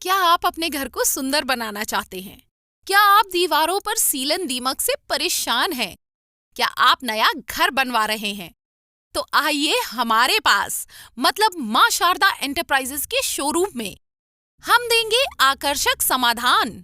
क्या आप अपने घर को सुंदर बनाना चाहते हैं? क्या आप दीवारों पर सीलन दीमक से परेशान हैं? क्या आप नया घर बनवा रहे हैं? तो आइए हमारे पास मतलब मां शारदा एंटरप्राइजेस के शोरूम में हम देंगे आकर्षक समाधान।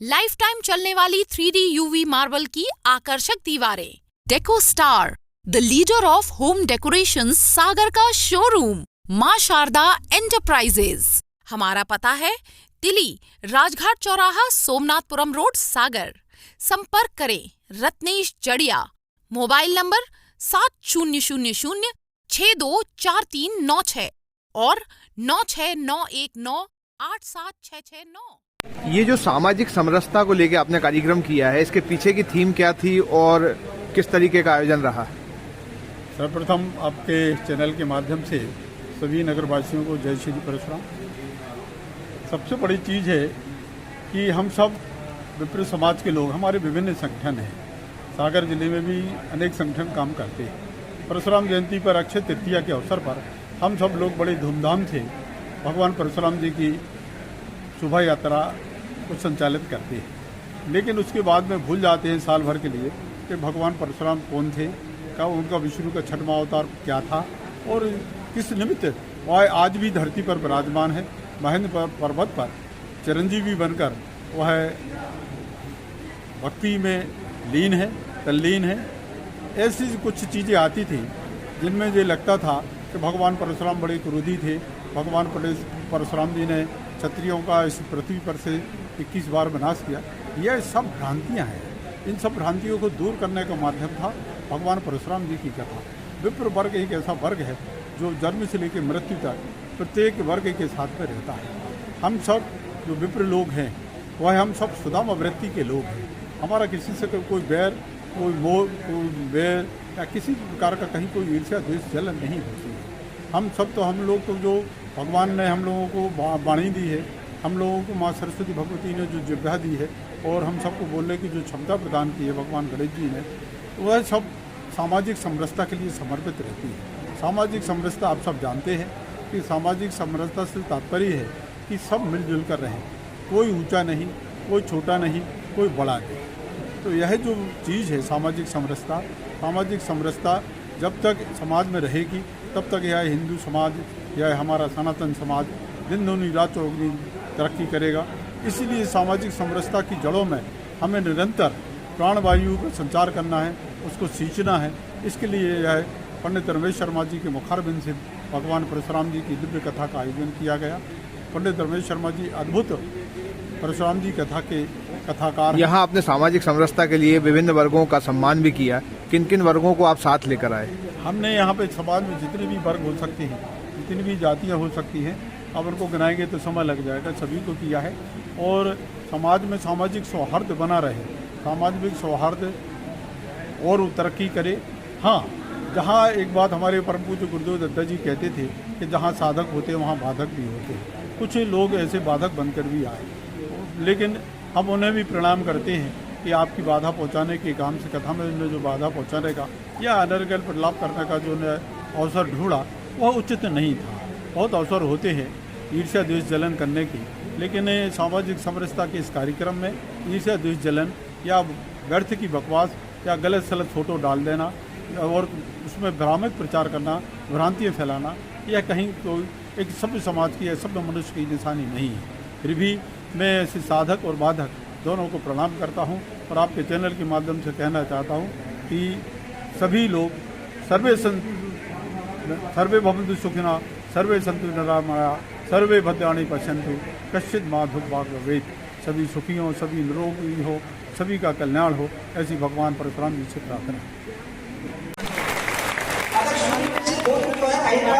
लाइफ टाइम चलने वाली 3D UV मार्बल की आकर्षक दीवारें। Deco star, the leader of home decoration, Sagar का शोरूम मां शारदा एंटरप्राइजेस। हमारा पता है तिली, राजघाट चौराहा, सोमनाथपुरम रोड, सागर। संपर्क करें रत्नेश जड़िया। मोबाइल नंबर 7000624396 और 9691987669। ये जो सामाजिक समरसता को लेकर आपने कार्यक्रम किया है, इसके पीछे की थीम क्या थी और किस तरीके का आयोजन रहा? सर्वप्रथम आपके चैनल के माध्यम से सभी नगरवासियों को जय श्री परशुराम। सबसे बड़ी चीज़ है कि हम सब विप्र समाज के लोग, हमारे विभिन्न संगठन हैं। सागर जिले में भी अनेक संगठन काम करते हैं। परशुराम जयंती पर अक्षय तृतीया के अवसर पर हम सब लोग बड़े धूमधाम से भगवान परशुराम जी की शोभा यात्रा को संचालित करते हैं। लेकिन उसके बाद में भूल जाते हैं साल भर के लिए कि भगवान परशुराम कौन थे, का उनका विष्णु का छठवां अवतार क्या था और किस निमित्त वह आज भी धरती पर विराजमान है। महेंद्र पर्वत पर चिरंजीवी बनकर वह भक्ति में लीन है, तल्लीन है। ऐसी कुछ चीज़ें आती थी जिनमें ये लगता था कि भगवान परशुराम बड़े क्रोधी थे। भगवान परशुराम जी ने क्षत्रियों का इस पृथ्वी पर से 21 बार विनाश किया। यह सब भ्रांतियाँ हैं। इन सब भ्रांतियों को दूर करने का माध्यम था भगवान परशुराम जी की कथा। विप्र वर्ग एक ऐसा वर्ग है जो जन्म से लेकर मृत्यु तक प्रत्येक वर्ग के साथ में रहता है। हम सब जो विप्र लोग हैं वह हम सब सुदामा वृत्ति के लोग हैं। हमारा किसी से कोई बैर, कोई मोह, कोई बैर या किसी प्रकार का कहीं कोई ईर्ष्या द्वेष जलन नहीं होती है। हम लोग तो जो भगवान ने हम लोगों को वाणी दी है, हम लोगों को माँ सरस्वती भगवती ने जो जिह्वा दी है और हम सबको बोलने की जो क्षमता प्रदान की है भगवान गणेश जी ने, वह सब सामाजिक समरसता के लिए समर्पित रहती है। सामाजिक समरसता आप सब जानते हैं कि सामाजिक समरसता से तात्पर्य है कि सब मिलजुल कर रहें, कोई ऊंचा नहीं, कोई छोटा नहीं, कोई बड़ा नहीं। तो यह जो चीज़ है सामाजिक समरसता जब तक समाज में रहेगी तब तक यह हिंदू समाज, यह हमारा सनातन समाज दिन दूनी रात चौगुनी तरक्की करेगा। इसीलिए सामाजिक समरसता की जड़ों में हमें निरंतर प्राणवायु का संचार करना है, उसको सींचना है। इसके लिए यह पंडित रमेश शर्मा जी के मुखारबिंद से भगवान परशुराम जी की दिव्य कथा का आयोजन किया गया। पंडित रमेश शर्मा जी अद्भुत परशुराम जी कथा के कथाकार। यहाँ आपने सामाजिक समरसता के लिए विभिन्न वर्गों का सम्मान भी किया। किन किन वर्गों को आप साथ लेकर आए? हमने यहाँ पे समाज में जितने भी वर्ग हो सकते हैं, जितनी भी जातियाँ हो सकती हैं, अब उनको गिनाएंगे तो समय लग जाएगा, सभी को किया है। और समाज में सामाजिक सौहार्द बना रहे, सामाजिक सौहार्द और तरक्की करे। हाँ, जहाँ एक बात हमारे परम पूज्य गुरुदेव दत्ता जी कहते थे कि जहाँ साधक होते हैं वहाँ बाधक भी होते हैं। कुछ लोग ऐसे बाधक बनकर भी आए, लेकिन हम उन्हें भी प्रणाम करते हैं कि आपकी बाधा पहुंचाने के काम से कथा में जो बाधा पहुंचाने का या अनर्गल प्रलाप करने का जो अवसर ढूंढा वह उचित नहीं था। बहुत अवसर होते हैं ईर्ष्या द्वेष जलन करने की, लेकिन सामाजिक समरसता के इस कार्यक्रम में ईर्ष्या द्वेष जलन या व्यर्थ की बकवास या गलत सलत फोटो डाल देना और उसमें भ्रामक प्रचार करना, भ्रांतियाँ फैलाना, यह कहीं कोई एक सभ्य समाज की या सभ्य मनुष्य की निशानी नहीं है। फिर भी मैं ऐसे साधक और बाधक दोनों को प्रणाम करता हूं और आपके चैनल के माध्यम से कहना चाहता हूं कि सभी लोग सर्वे भवन्तु सुखिनः, सर्वे सन्तु निरामया, सर्वे भद्राणि पश्यन्तु, कश्चित् मा दुःखभाग् भवेत्। सभी सुखी हो, सभी निरोगी हो, सभी का कल्याण हो, ऐसी भगवान परशुराम जी से प्रार्थना।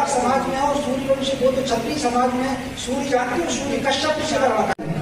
समाज में और सूर्यवंशी बोध क्षत्रिय समाज में सूर्य जाति और सूर्य कश्यप से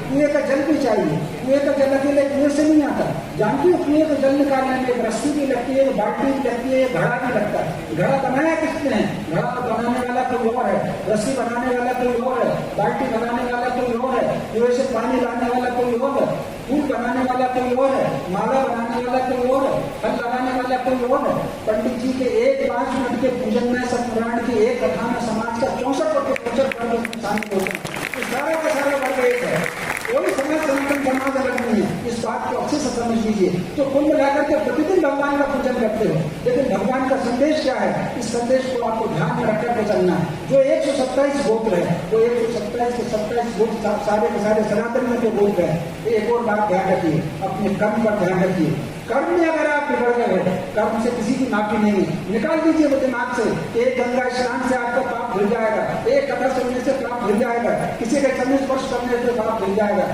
कुएं का जल भी चाहिए। कुएं का जल अकेले कुएं से नहीं आता, जानती हो कुएं का जल निकालने में एक रस्सी भी लगती है, बाल्टी भी लगती है, घड़ा भी लगता है। घड़ा बनाया किसने है? घड़ा बनाने वाला कोई और है, रस्सी बनाने वाला कोई और है, बाल्टी बनाने वाला कोई और है, कुएं से पानी लाने वाला कोई और है, फूल बनाने वाला कोई और है, माला बनाने वाला कोई और है, फल लगाने वाला कोई और है। पंडित जी के एक 5 मिनट के पूजन में सत्यनारायण की एक कथा में समाज का 64% वर्ग शामिल होते हैं। तो सारा का सारा वर्ग एक है, कोई समाज सनातन समाज अलग नहीं है, इस बात को अच्छे से समझ लीजिए। तो कुल मिलाकर के प्रतिदिन भगवान का पूजन करते हो, लेकिन भगवान का संदेश क्या है, इस संदेश को आपको ध्यान में रखकर के चलना है। जो 127 गोत्र है, वो 127 के 27 गोत्र सारे के सारे सनातनियों के गोत्र है। एक और बात ध्यान रखिए, अपने कर्म पर ध्यान रखिए। कर्म में अगर आप बिगड़ गए हो, कर्म से किसी की माफी नहीं है, निकाल दीजिए वो दिमाग से। एक गंगा स्नान से आपका पाप धुल जाएगा, एक कथा सुनने से पाप धुल जाएगा, किसी के चरण स्पर्श करने से पाप धुल जाएगा।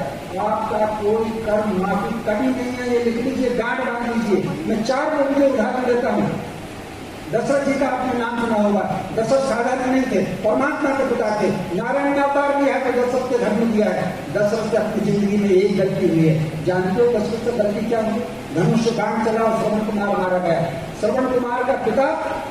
आपका कोई कर्म माफी कभी नहीं है, ये लिख लीजिए, गांठ बांध लीजिए। मैं 4 लोगों के उदाहरण देता हूँ। दशरथ जी का आपने नाम सुना होगा। दशरथ साधारण नहीं थे, परमात्मा के पिता थे। नारायण का अवतार भी है तो दशरथ के धर्म दिया है। दशरथ से अपनी जिंदगी में एक गलती हुई है, जानते हो दशरथ से गलती क्या हुई? धनुष बाण चला और श्रवण कुमार मारा गया। श्रवण कुमार का पिता,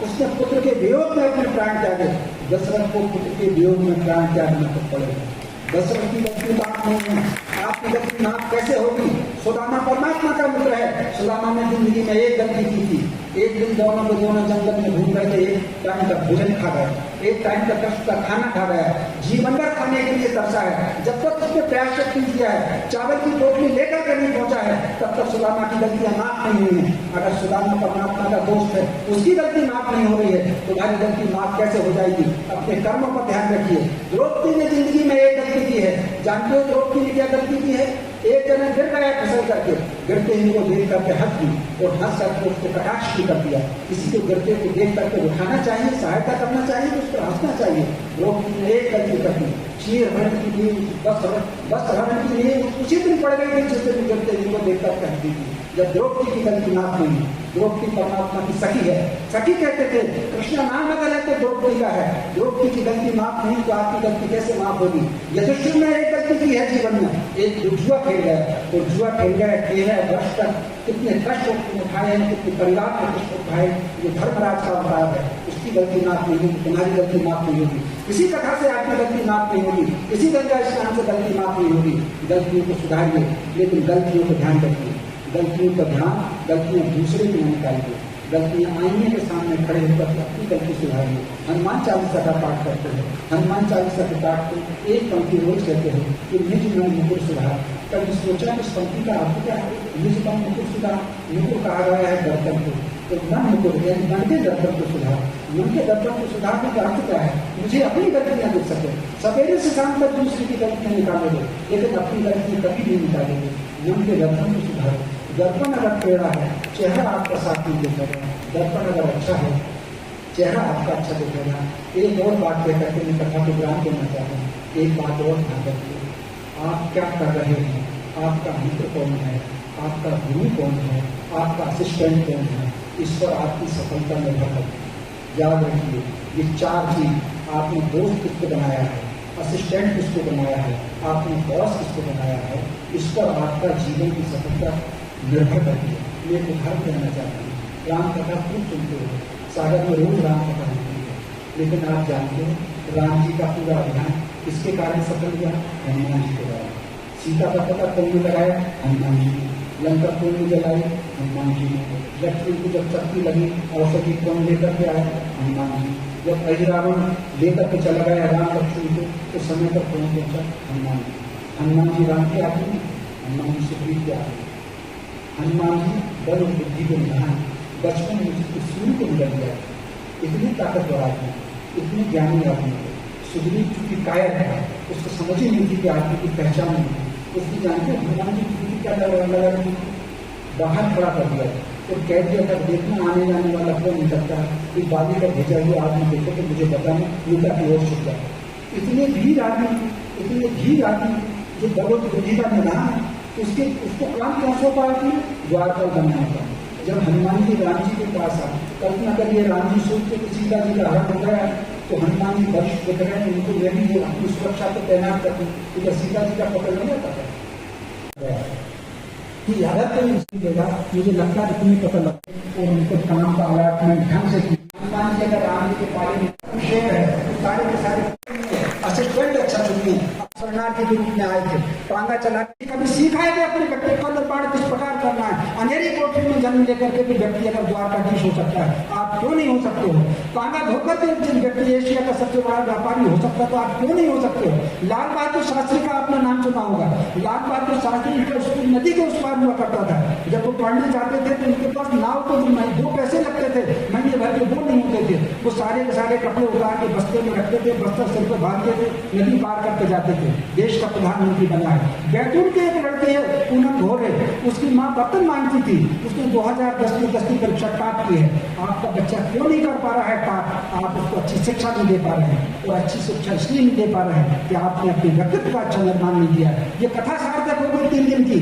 उसने पुत्र के वियोग में अपने प्राण त्यागे। दशरथ को पुत्र के वियोग में प्राण त्यागना तो पड़ेगा। दशरथ की गलती बात नहीं है, आपकी गलती माफ कैसे होगी? सुदामा परमात्मा का मित्र है। सुदामा ने जिंदगी में एक गलती की थी। एक दिन दोनों जंगल में घूम रहे थे, एक टाइम का भोजन खा गए, एक टाइम का कष्ट का खाना खा गया, जीवन भर खाने के लिए तरसा है। जब तक उसने प्यास शक्ति किया है, चावल की टोकरी लेकर के नहीं पहुंचा है, तब तक सुदामा की गलतियां माफ नहीं हुई है। अगर सुदामा परमात्मा का दोस्त है, उसकी गलती माफ नहीं हो रही है, तो तुम्हारी गलती माफ कैसे हो जाएगी? अपने कर्मों पर ध्यान रखिए। द्रौपदी ने जिंदगी में एक गलती की है, जानते हो द्रौपदी ने क्या गलती की है? एक जने गिर गया फिसल करके, गिरते ही वो देख करके हंस दी और हंस करके उसको कटाक्ष भी कर दिया। किसी को गिरते को देख करके उठाना चाहिए, सहायता करना चाहिए, तो उस पर हंसना चाहिए। द्रौपदी ने एक गलती कर दी, क्षीर हरण की लिए, बस हरण की लिए उसी दिन पड़ गई थी जिससे भी गिरते ही को देख करके हंसती थी। जब द्रौपदी की गलती माफ नहीं, द्रौपदी परमात्मा की सखी है। सखी कहते थे, कृष्ण नाम अगर है तो द्रौपदी का है। द्रौपदी की गलती माफ नहीं तो आपकी गलती कैसे माफ होगी? यजुष्टि ने एक गलती की है जीवन में, एक जुआ खेल गया, और जुआ खेल गया 13 वर्ष तक कितने कष्ट उठाए हैं, कितने परिवार के कष्ट उठाए। ये धर्मराज का अवतार है, उसकी गलती माफ नहीं होगी, तुम्हारी गलती माफ नहीं होगी। किसी कथा से आपकी गलती माफ नहीं होगी, किसी गंगा स्नान से गलती माफ नहीं होगी। गलतियों को सुधारिए, लेकिन गलतियों को ध्यान रखिए। गलतियों का ध्यान, गलतियां दूसरे की न निकालिए। गलतियां आईने के सामने खड़े होकर अपनी गलती सुधारिए। हनुमान चालीसा का पाठ करते हैं, हनुमान चालीसा के पाठ को एक पंक्ति रोज कहते हैं कि निज मन मुकुर सुधार। कभी सोचा इस पंक्ति का अर्थ क्या है? निज मन मुकुर सुधार, मुकुर कहा गया है दर्पण को, तो मन मुकुर यानी मन के दर्पण को सुधार। मन के दर्पण को सुधारने का अर्थ क्या है? मुझे अपनी गलतियां दिख सके। सवेरे से शाम तक दूसरे की गलतियां निकालोगे, लेकिन अपनी गलती कभी नहीं निकालोगे। मन के दर्पण को सुधारो। दर्पण अगर टेढ़ा है, चेहरा आपका साफ नहीं दिखेगा। दर्पण अगर अच्छा है, चेहरा आपका अच्छा दिखेगा। एक और बात कह करके मैं कथा को विराम देना चाहता हूँ। एक बात और ध्यान रखिए, आप क्या कर रहे हैं, आपका मित्र कौन है, आपका गुरु कौन है, आपका असिस्टेंट कौन है, इस पर आपकी सफलता निर्भर करती है। याद रखिए, ये 4 चीज, आपने दोस्त किसको बनाया है, असिस्टेंट किसको बनाया है, आपने बॉस किसको बनाया है, इस पर आपका जीवन की सफलता निर्भर करती है। मैं एक उदाहरण कहना चाहता हूँ। राम कथा खूब सुनते हो, सागर में रोज राम कथा होती है, लेकिन आप जानते हो राम जी का पूरा अभियान किसके कारण सफल हुआ? हनुमान जी के द्वारा। सीता का पता कौन लगाया? हनुमान जी ने। लंका कौन जलाई? हनुमान जी ने। लक्ष्मण को जब शक्ति लगी, औषधि कौन लेकर के आया? हनुमान जी। जब अहिरावण लेकर के चला गया राम लक्ष्मण को, तो समय पर कौन पहुंचा? हनुमान जी। हनुमान जी राम के आदमी, हनुमान जी सुग्रीव के आदमी। हनुमान जी बल और बुद्धि को निधान, बचपन में जिसको सूर्य को निकल गया, इतनी ताकतवर आदमी, इतनी ज्ञानी आदमी। सुग्रीव चूंकि कायर था, उसको समझ ही नहीं थी कि आदमी की पहचान नहीं थी। उसकी जानते हनुमान जी की क्या लगा रही थी? बाहर खड़ा कर दिया और कह दिया था, देखना आने जाने वाला कौन निकलता है, कोई बाली का भेजा हुआ आदमी देखो तो मुझे बताना, नेता की ओर छुप जाए। इतने धीर आदमी जो बल और बुद्धि का निधान है, उसको काम क्या सौंपा थी? द्वारपाल बनाया था। जब हनुमान जी राम जी के पास आए, कल्पना करिए राम जी सोचते कि सीता जी का हरण हो गया, तो हनुमान जी वरिष्ठ दिख रहे हैं, उनको मैं भी अपनी सुरक्षा को तैनात करती, तो सीता जी का पकड़ नहीं जाता था कि अगर कोई देगा, मुझे लगता है तुम्हें पता लगता, और उनको काम का अलॉटमेंट ढंग से की। हनुमान जी अगर राम जी के पाले में शेर है, तो सारे के सारे असिस्टेंट अच्छा चुनिए। शरणार्थी के रूप में आए थे, टांगा चला, कभी सीखा है कि अपने व्यक्तित्व का निर्माण किस प्रकार करना है। अंधेरी कोठरी में जन्म वचन लेकर के भी व्यक्ति अगर द्वारकाधीश हो सकता है, आप क्यों नहीं हो सकते हो? कांगा धोकर के जिन व्यक्ति एशिया का सबसे बड़ा व्यापारी हो सकता है, तो आप क्यों नहीं हो सकते हो? लाल बहादुर शास्त्री का आपने नाम सुना होगा। लाल बहादुर शास्त्री नदी के उस पार हुआ करता था। जब वो पढ़ने जाते थे तो उनके पास नाव को 2 पैसे लगते थे, महीने भर के वो नहीं होते थे। वो सारे के सारे कपड़े उतार के बस्ते में रखते थे, बस्ता सिर पर बांधते थे, नदी पार करके जाते थे। देश का प्रधानमंत्री बना है। बैतूल के एक लड़के है पूनम घोरे, उसकी माँ बर्तन मांगती थी, उसने 2010 में 10वीं परीक्षा टॉप की है। आपका बच्चा क्यों नहीं कर पा रहा है टॉप? आप उसको अच्छी शिक्षा नहीं दे पा रहे हैं, और अच्छी शिक्षा इसलिए नहीं दे पा रहे हैं कि आपने अपने व्यक्तित्व का अच्छा निर्माण नहीं किया। ये कथा सार्थक हो गई 3 दिन की।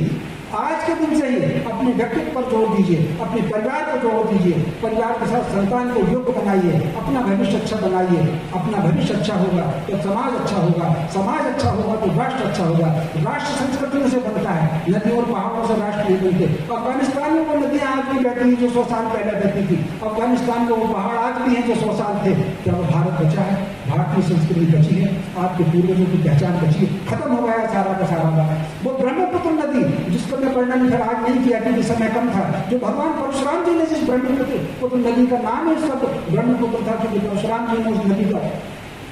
आज के दिन से ही अपने व्यक्तित्व पर जोर दीजिए, अपने परिवार पर जोर दीजिए, परिवार के साथ संतान को योग्य बनाइए, अपना भविष्य अच्छा बनाइए। अपना भविष्य अच्छा होगा तो समाज अच्छा होगा, समाज अच्छा होगा तो राष्ट्र अच्छा होगा। राष्ट्र संस्कृतियों से बनता है, नदियों और पहाड़ों से राष्ट्र नहीं बनते। अफगानिस्तान में वो नदियाँ आज भी बहती हैं जो 100 साल पहले बहती थी। अफगानिस्तान में वो पहाड़ आज भी हैं जो 100 साल थे। क्या वो भारत बचा है? भारतीय संस्कृति बची है? आपके पूर्वजों की पहचान बची है? खत्म हो गया सारा का सारा बात। वो ब्रह्मपुत्र नदी जिसको मैं वर्णन फिर आज नहीं किया क्योंकि समय कम था, जो भगवान परशुराम जी ने जिस ब्रह्मपुत्र नदी का नाम है उसका ब्रह्मपुत्र था, क्योंकि परशुराम जी ने उस नदी का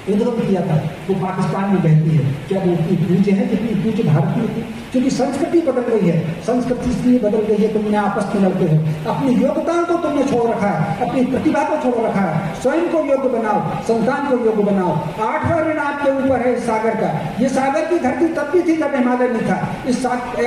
उद्गम किया था। वो पाकिस्तान में बहती है। क्या वो उतनी पूज्य है जितनी पूज्य भारत में थी? क्योंकि संस्कृति बदल गई है। संस्कृति इसलिए बदल गई है, तुमने आपस में लड़ते हो, अपनी योग्यता को तुमने छोड़ रखा है, अपनी प्रतिभा को छोड़ रखा है। स्वयं को योग्य बनाओ, संतान को योग्य बनाओ। 8वां ऋण आपके ऊपर है इस सागर का। ये सागर की धरती तब भी थी जब हिमालय नहीं था।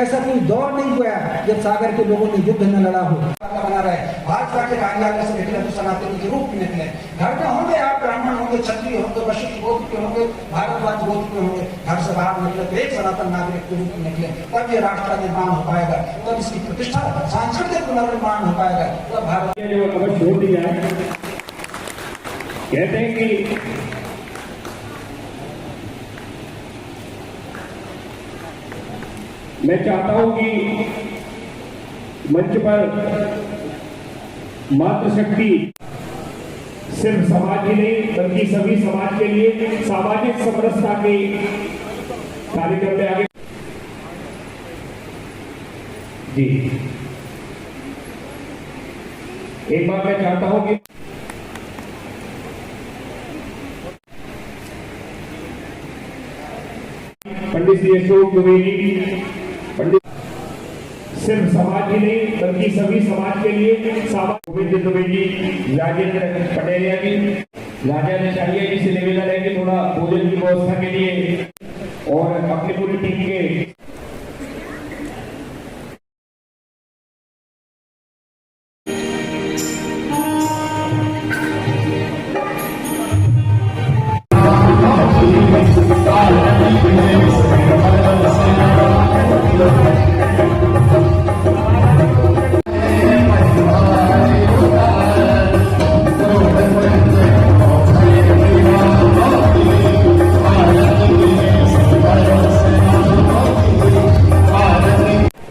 ऐसा कोई दौर नहीं हुआ जब सागर के लोगों ने युद्ध न लड़ा हो। बना रहे भाजपा के कार्यकाल से निकले तो सनातन के रूप में निकले। घर में होंगे आप ब्राह्मण होंगे, क्षत्रिय होंगे, वशिष्ठ गोत्र के होंगे, भारद्वाज गोत्र के होंगे। घर से बाहर निकले तो एक सनातन नागरिक के रूप में निकले, तब ये राष्ट्र का निर्माण हो पाएगा, तब इसकी प्रतिष्ठा सांस्कृतिक पुनर्निर्माण हो पाएगा, तब भारत जो छोड़ दिया है। कहते हैं कि मैं चाहता हूं कि मंच पर मातृशक्ति सिर्फ समाज ही नहीं बल्कि सभी समाज के लिए सामाजिक समरसता के कार्यक्रम में आगे जी। एक बार मैं चाहता हूं कि पंडित श्री अशोक द्विवेदी पंडित सिर्फ समाज ही नहीं बल्कि सभी समाज के लिए गोविंद द्विवेदी, राजेंद्र पटेलिया जी, राजाचार्य जी से निवेदन है कि थोड़ा भोजन की व्यवस्था के लिए और अपनी पूरी टीम के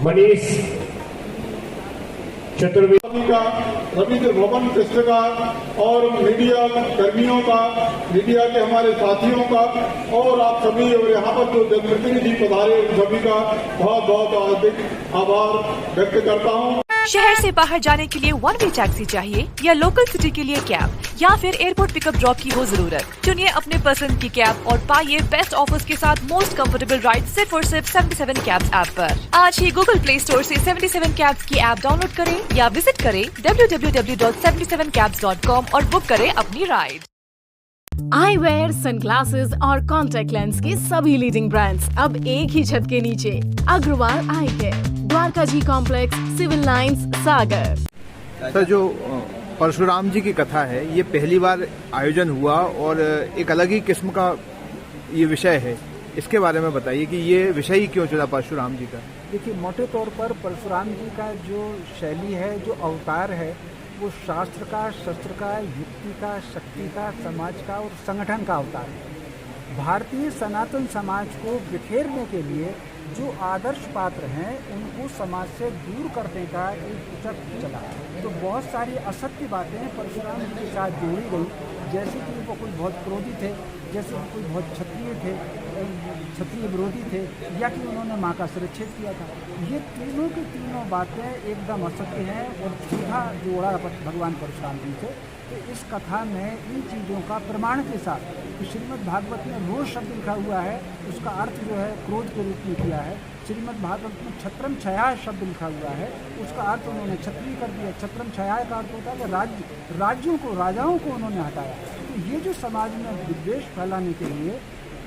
मनीष चतुर्वेदी का, रविंद्र भवन कृष्ण का और मीडिया कर्मियों का, मीडिया के हमारे साथियों का और आप सभी और यहाँ पर जो जनप्रतिनिधि पधारे उन सभी का बहुत बहुत हार्दिक आभार व्यक्त करता हूँ। शहर से बाहर जाने के लिए 1 वे टैक्सी चाहिए या लोकल सिटी के लिए कैब या फिर एयरपोर्ट पिकअप ड्रॉप की हो जरूरत? चुनिए अपने पसंद की कैब और पाइए बेस्ट ऑफर्स के साथ मोस्ट कंफर्टेबल राइड सिर्फ और सिर्फ 77 कैब्स ऐप पर। आज ही गूगल प्ले स्टोर से 77 कैब्स की ऐप डाउनलोड करें या विजिट करें www.77cabs.com और बुक करें अपनी राइड। आई वेयर, सनग्लासेस और कॉन्टैक्ट लेंस के सभी लीडिंग ब्रांड्स अब एक ही छत के नीचे। अग्रवाल आई केयर, द्वारका जी कॉम्प्लेक्स, सिविल लाइंस, सागर। सर, जो परशुराम जी की कथा है ये पहली बार आयोजन हुआ और एक अलग ही किस्म का ये विषय है, इसके बारे में बताइए कि ये विषय ही क्यों चुना परशुराम जी का? देखिए, मोटे तौर पर परशुराम जी का जो शैली है, जो अवतार है, वो शास्त्र का, शस्त्र का, युक्ति का, शक्ति का, समाज का और संगठन का अवतार है। भारतीय सनातन समाज को बिखेरने के लिए जो आदर्श पात्र हैं उनको समाज से दूर करने का एक चक्र चला। तो बहुत सारी असत्य बातें परशुराम जी के साथ जोड़ी गई, जैसे कि वो कोई बहुत क्रोधी थे, जैसे कि कोई बहुत क्षत्रिय थे, क्षत्रिय विरोधी थे, या कि उन्होंने माँ का शिरच्छेद किया था। ये तीनों की तीनों बातें एकदम असत्य हैं और सीधा जोड़ा भगवान परशुराम जी से। तो इस कथा में इन चीज़ों का प्रमाण के साथ तो श्रीमद् भागवत में रोष शब्द लिखा हुआ है, उसका अर्थ जो है क्रोध के रूप में किया है। श्रीमद् भागवत में छत्रम छाया शब्द लिखा हुआ है, उसका अर्थ उन्होंने क्षत्रिय कर दिया। छत्रम छाया का अर्थ होता है कि राज्यों को, राजाओं को उन्होंने हटाया। तो ये जो समाज में विद्वेष फैलाने के लिए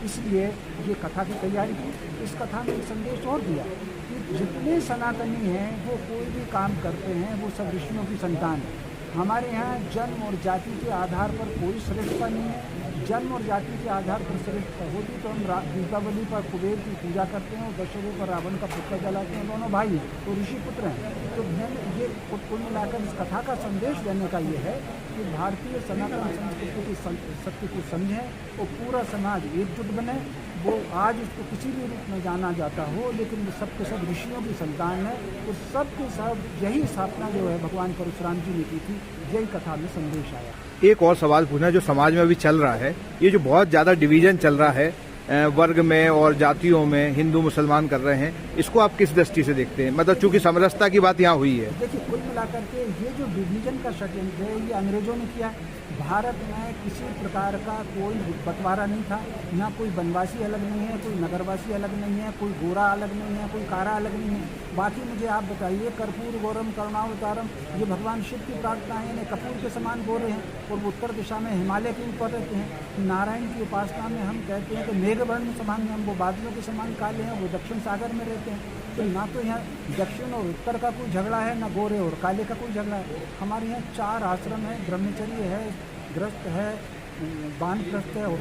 इसलिए ये कथा की तैयारी की। इस कथा में एक संदेश और दिया कि जितने सनातनी हैं वो कोई भी काम करते हैं वो सब ऋषियों की संतान है। हमारे यहाँ जन्म और जाति के आधार पर कोई श्रेष्ठता नहीं है। जन्म और जाति के आधार पर श्रेष्ठता होती तो हम दीपावली पर कुबेर की पूजा करते हैं और दशहरे पर रावण का पुतला जलाते हैं। दोनों भाई हैं तो ऋषि पुत्र हैं। तो ये कुल मिलाकर इस कथा का संदेश देने का ये है कि भारतीय सनातन संस्कृति की सत्य को समझें और पूरा समाज एकजुट बने। वो आज उसको किसी भी रूप में जाना जाता हो, लेकिन वो सबके सब ऋषियों की संतान है। तो सबके सब यही स्थापना जो है भगवान परशुराम जी ने की थी, यही कथा में संदेश आया। एक और सवाल पूछना, जो समाज में अभी चल रहा है, ये जो बहुत ज्यादा डिवीजन चल रहा है वर्ग में और जातियों में, हिंदू मुसलमान कर रहे हैं, इसको आप किस दृष्टि से देखते हैं? मतलब चूंकि समरसता की बात यहाँ हुई है। देखिए, कुल मिलाकर के ये जो डिवीजन का षड्यंत्र है ये अंग्रेजों ने किया। भारत में किसी प्रकार का कोई बंटवारा नहीं था। यहाँ कोई बनवासी अलग नहीं है, कोई नगरवासी अलग नहीं है, कोई गोरा अलग नहीं है, कोई कारा अलग नहीं है। बाकी मुझे आप बताइए, कर्पूर गौरम करुणावतारम, ये भगवान शिव की प्रार्थना है। इन्हें कपूर के समान गोरे हैं और वो उत्तर दिशा में हिमालय के ऊपर रहते हैं। नारायण की उपासना में हम कहते हैं कि मेघवर्ण समान, हम वो बादलों के समान काले हैं, वो दक्षिण सागर में रहते हैं। तो ना तो यहाँ दक्षिण और उत्तर का कोई झगड़ा है, ना गोरे और काले का कोई झगड़ा है। हमारे यहाँ 4 आश्रम है, ब्रह्मचर्य है, गृहस्थ है, वानप्रस्थ है और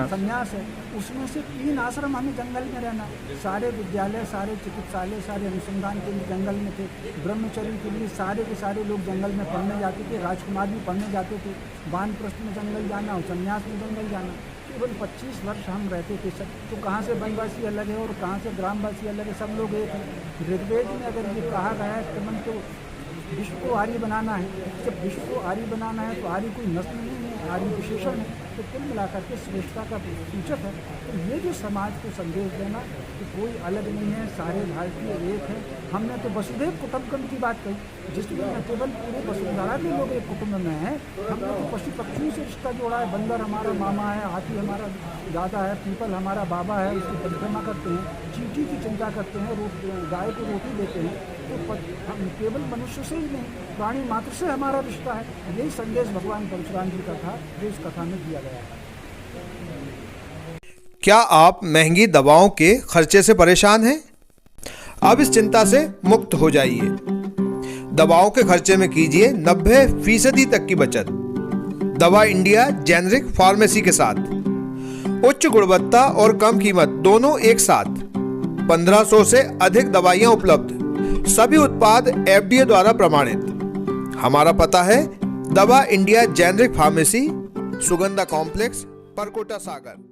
संन्यास है। उसमें से 3 आश्रम हमें जंगल में रहना। सारे विद्यालय, सारे चिकित्सालय, सारे अनुसंधान केंद्र जंगल में थे। ब्रह्मचर्य के लिए सारे के सारे लोग जंगल में पढ़ने जाते थे। राजकुमार भी पढ़ने जाते थे। वानप्रस्थ में जंगल जाना और संन्यास में जंगल जाना। केवल 25 वर्ष हम रहते थे सब। तो कहाँ से वनवासी अलग है और कहाँ से ग्रामवासी अलग है, सब लोग एक हैं। ऋग्वेद में अगर ये कहा गया है तो विश्व को आर्य बनाना है, जब विश्व को आर्य बनाना है तो आर्य कोई नस्ल नहीं है, आर्य विशेषण है। तो कुल मिलाकर के श्रेष्ठता का सूचक है। तो ये जो समाज को संदेश देना कि कोई अलग नहीं है, सारे भारतीय एक हैं। हमने तो वसुधैव कुटुंबकम की बात कही, जिसमें न केवल पूरे वसुंधरा के लोग एक कुटुंब में हैं। हमने तो पशु पक्षियों से रिश्ता जोड़ा है। बंदर हमारा मामा है, हाथी हमारा दादा है, पीपल हमारा बाबा है, उसकी परिक्रमा करते हैं, चींटी की चिंता करते हैं, गाय को रोटी देते हैं। तो हम केवल मनुष्य से ही नहीं, प्राणी मात्र से हमारा रिश्ता है। यही संदेश भगवान परशुराम जी का था, जो इस कथा में दिया गया है। क्या आप महंगी दवाओं के खर्चे से परेशान हैं? अब इस चिंता से मुक्त हो जाइए। दवाओं के खर्चे में कीजिए 90% तक की बचत। दवा इंडिया जेनेरिक फार्मेसी के साथ उच्च गुणवत्ता और कम कीमत दोनों एक साथ। 1500 से अधिक दवाइयां उपलब्ध, सभी उत्पाद FDA द्वारा प्रमाणित। हमारा पता है दवा India generic pharmacy, Sugandha complex, Parkota सागर।